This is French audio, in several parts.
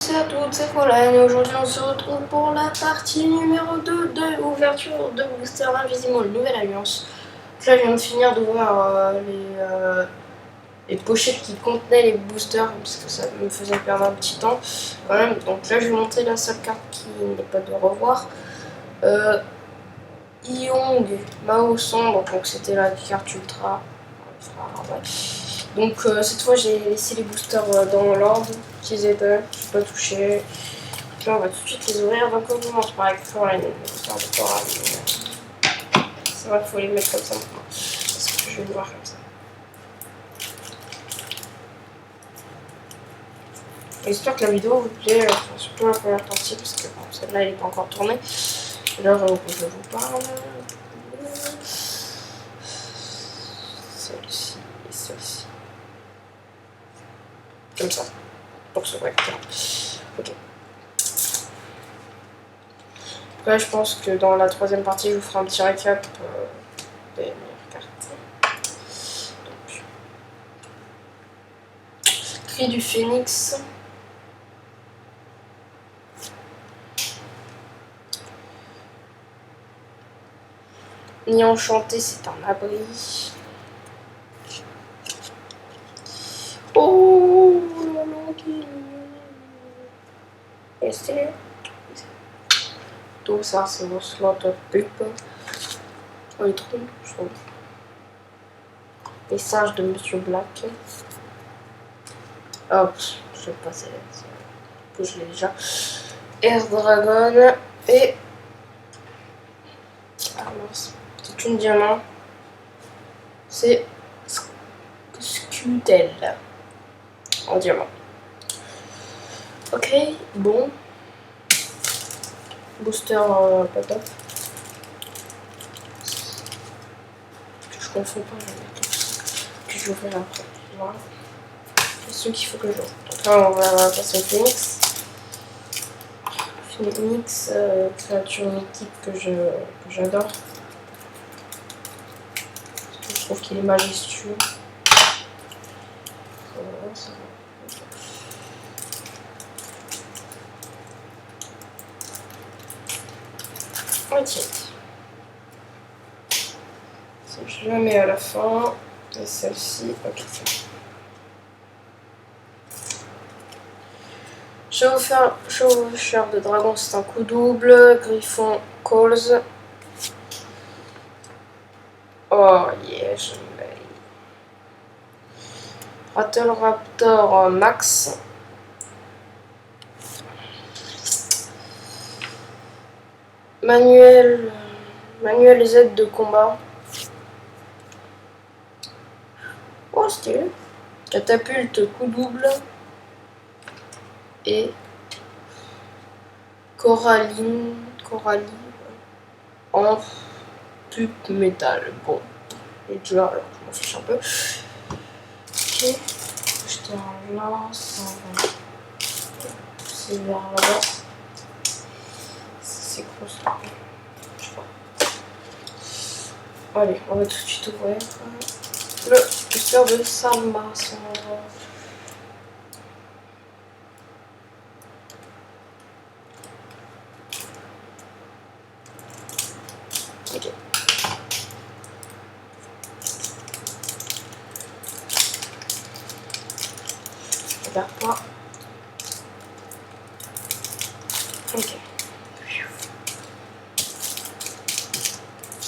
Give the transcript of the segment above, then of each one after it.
Salut à toutes, c'est Frolan et aujourd'hui on se retrouve pour la partie numéro 2 de ouverture de Booster Invisible Nouvelle Alliance. Donc là je viens de finir d'ouvrir les pochettes qui contenaient les boosters parce que ça me faisait perdre un petit temps quand même. Donc là je vais montrer la seule carte qui n'est pas de revoir. Yong, Mao Sombre, donc c'était la carte ultra. Ouais. Donc cette fois j'ai laissé les boosters dans l'ordre qu'ils étaient, je n'ai pas touché. Là on va tout de suite les ouvrir, donc on commence par avec Coraline, les boosters de Coraline. C'est vrai qu'il faut les mettre comme ça maintenant, parce que je vais le voir comme ça. J'espère que la vidéo vous plaît, surtout la première partie, parce que bon, celle-là elle n'est pas encore tournée. Alors je vous parle. Celle-ci et celle-ci. Comme ça, pour ce rectangle. Ok. Après, je pense que dans la troisième partie, je vous ferai un petit récap des meilleures cartes. Donc, Cri du Phénix. Nid enchanté, c'est un abri. Oh là là, qui est mignon. Et c'est tout ça, c'est mon slot of pupe. On est trop, je trouve. Message de Monsieur Black. Hop, je sais pas, c'est que je l'ai déjà. Air Dragon et c'est une diamant. C'est Scutel en diamant. Ok, bon. Booster pas top. Je confonds pas, que je vais après. Voilà. C'est ceux qu'il faut que je. Donc là, on va passer au Phoenix. Phoenix, créature mythique que j'adore. Je trouve qu'il est majestueux. Voilà, ça va. Ok. Je la mets à la fin. Et celle-ci, ok. Chevaucheur de dragon, c'est un coup double. Griffon, Calls. Oh yeah, je l'ai. Rattle Raptor, Max. Manuel Z de combat. Oh, stylé. Catapulte, coup double. Et Coralie en pupe métal. Bon, et déjà, alors je m'en fiche un peu. Ok, jeter un lance, c'est vers là-bas. C'est quoi ça? Je sais pas. Allez, on va tout de suite ouvrir le booster de Samba. Ok. Je regarde pas. Ok.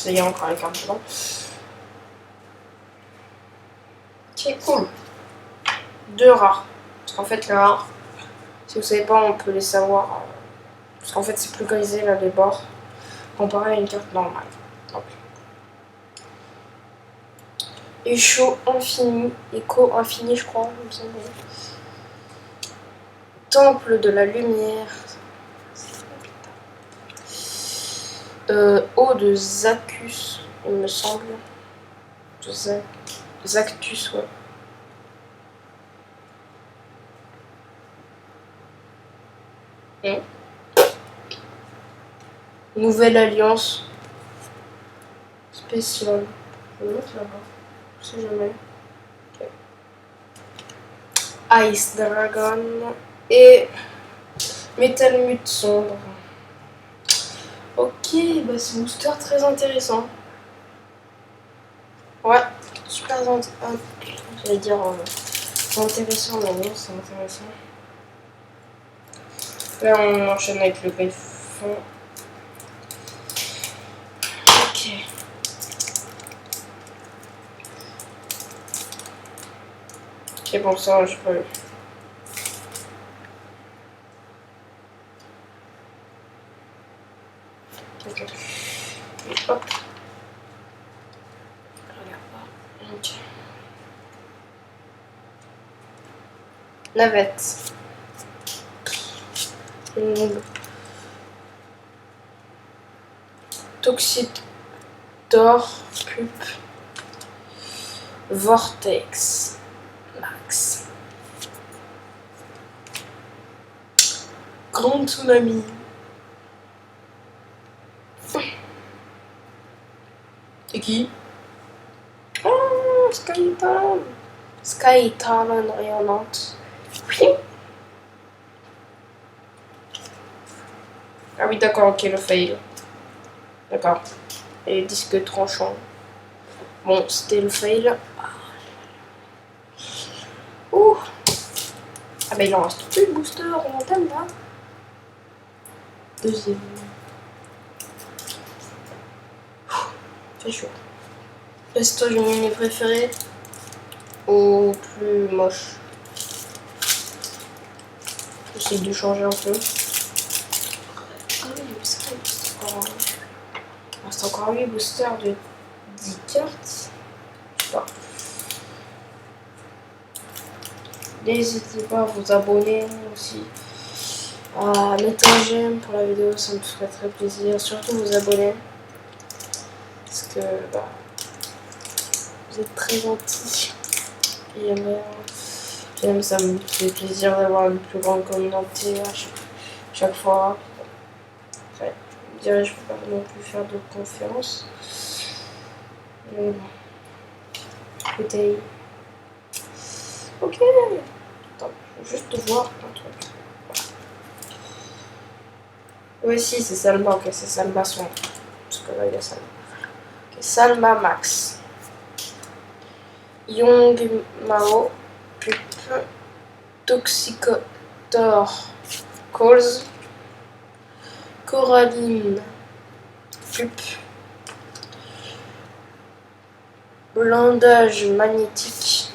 Il y a encore les cartes dedans. Ok, cool. 2 rares. Parce qu'en fait, les rares, si vous savez pas, on peut les savoir. Parce qu'en fait, c'est plus grisé là, les bords, comparé à une carte normale. Donc. Écho infini, écho infini, je crois, il me semble. Temple de la lumière. Eau de Zacus, il me semble. Zactus, ouais. Nouvelle alliance. Spécial. Je vais le mettre là-bas. Je sais jamais. Okay. Ice Dragon. Et Métal Mute sombre. Ok, bah c'est booster très intéressant. Ouais, super j'allais dire intéressant, mais non, c'est intéressant. Là, on enchaîne avec le griffon. Ok. Ok, bon, ça, je peux. Ok. Et hop. Regarde pas. Ok. Navette. Noob. Toxitor. Pup. Vortex. Max. Grand tsunami. C'est qui? Oh, Sky Talon. Sky Talon rayonnante. Ah oui, d'accord, ok, le fail. D'accord. Et disque tranchant. Bon, c'était le fail. Ouh. Ah bah il en reste plus de booster en montagne là. Deuxième. C'est chaud. Est-ce que j'ai mon mini préféré ou plus moche? J'essaie de changer un peu. Ah oui, c'est encore 8 boosters de 10 cartes. Je sais pas. N'hésitez pas à vous abonner aussi. À mettre un j'aime pour la vidéo, ça me ferait très plaisir. Surtout vous abonner. Parce que bah, vous êtes très gentils. Et j'aime, ça me fait plaisir d'avoir une plus grande communauté à chaque fois. Après, je dirais, je peux pas non plus faire de conférences. Mais bon. Bouteille. Ok. Attends, je veux juste voir un truc. Oui, si, c'est Salma. Ok, c'est Salma son. Parce que là, il y a Salma. Ok, Salma Max. Young Mao. Pup. Toxicotor. Calls. Coraline. Pup. Blindage magnétique.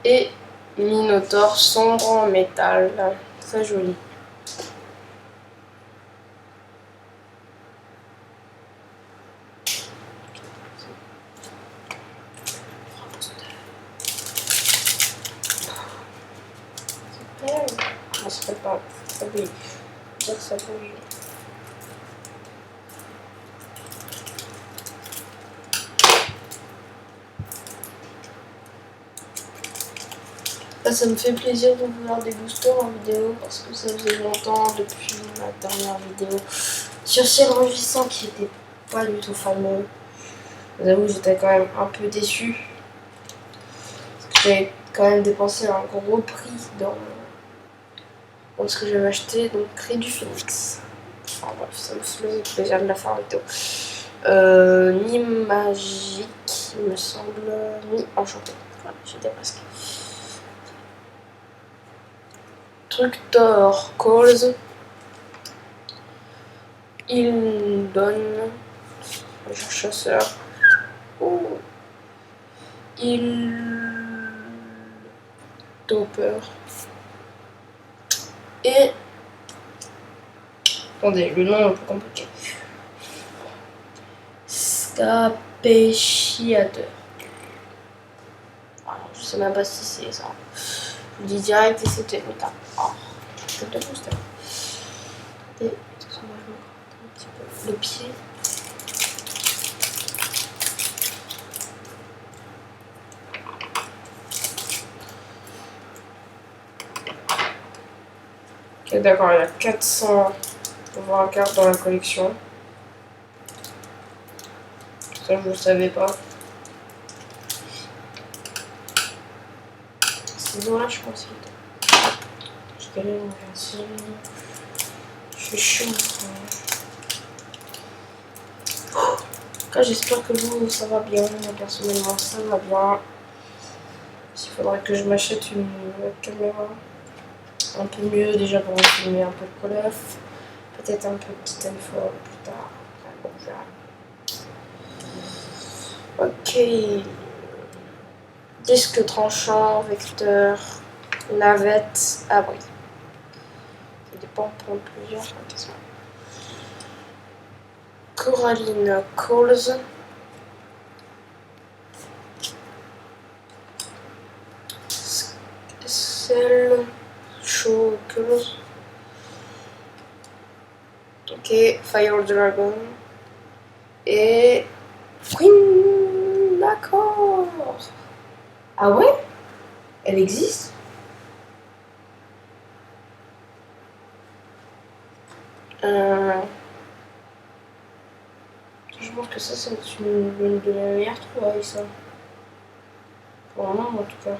Et Minotaure sombre en métal. Très joli. Ah, ça fait pas. Ça brille. Dire ça brille. Là, ça me fait plaisir de voir des boosters en vidéo parce que ça faisait longtemps depuis ma dernière vidéo sur Ciel Rugissant qui était pas du tout fameux. Je vous avoue, j'étais quand même un peu déçue parce que j'avais quand même dépensé un gros prix dans ce que j'avais acheté, donc Cri du Phoenix. Enfin bref, ça me faisait plaisir de la faire en vidéo. Ni magique, il me semble, ni enchanté. Voilà, j'étais presque. Tructor Calls. Il donne. Chasseur. Oh. Il. Topper. Et. Attendez, le nom est un peu compliqué. Scapéchiateur. Alors, je sais même pas si c'est ça. Je vous dis direct et c'était le cas. Oh, je te booster. Et. Excusez-moi, je me gratte un petit peu le pied. Ok, d'accord, il y a 420 cartes dans la collection. Ça, je ne le savais pas. Voilà, je pense qu'il était. Je galère, on va essayer. Je suis chaud. En tout cas, j'espère que vous, ça va bien. Moi, personnellement, ça va bien. Il faudrait que je m'achète une caméra un peu mieux déjà pour filmer un peu de Call of. Peut-être un peu de Titanfall plus tard. Bon, on verra. Ok. Disque tranchant, vecteur, navette, abri. Ça dépend pour plusieurs. Attention. Coralline Calls. Cell Show Calls. Ok, Fire Dragon. Et Queen, d'accord. Ah ouais? Elle existe? Je pense que ça, c'est une de mes meilleures trouvailles, ça. Pour le moment, en tout cas.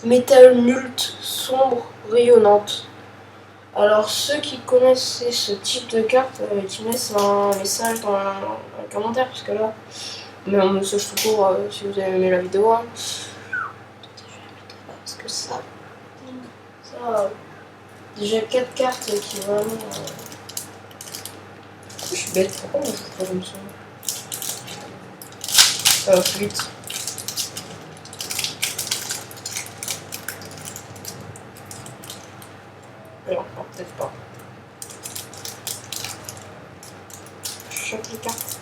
Métal Mult, sombre, rayonnante. Alors, ceux qui connaissent ce type de carte, qui me laissent un message dans un commentaire, parce que là, mais un message tout court si vous avez aimé la vidéo. Hein. Parce que ça, déjà 4 cartes qui vraiment. Je suis bête, pourquoi je joue pas comme ça? Ça va plus vite. Alors, peut-être pas. Je choque les cartes.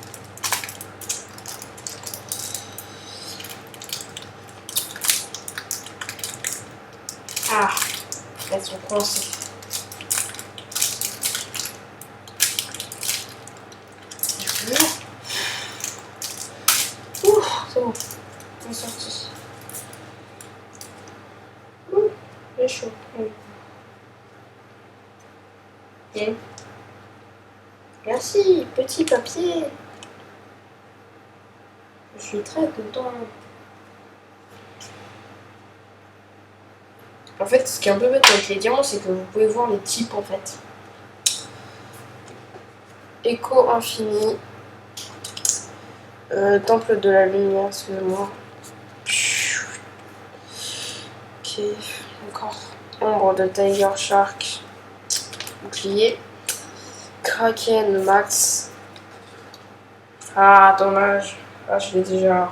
Ah, elles sont coincées. Ouh, c'est bon. On est sorti. Ouh, j'ai chaud. Oui. Bien. Merci, petit papier. Je suis très content. En fait, ce qui est un peu bête avec les diamants, c'est que vous pouvez voir les types en fait. Écho infini. Temple de la lumière, excusez-moi. Ok, encore. Ombre de Tiger Shark. Bouclier. Kraken Max. Ah, dommage. Ah, je l'ai déjà.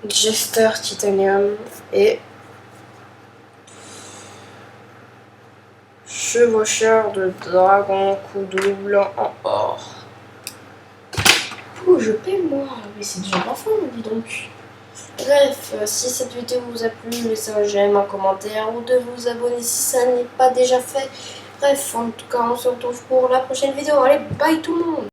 Jester Titanium. Et chevaucheur de dragon coup double en or. Ouh, je paie moi. Mais c'est déjà la fin, dis donc. Bref, si cette vidéo vous a plu, laissez un j'aime, un commentaire ou de vous abonner si ça n'est pas déjà fait. Bref, en tout cas, on se retrouve pour la prochaine vidéo. Allez, bye tout le monde!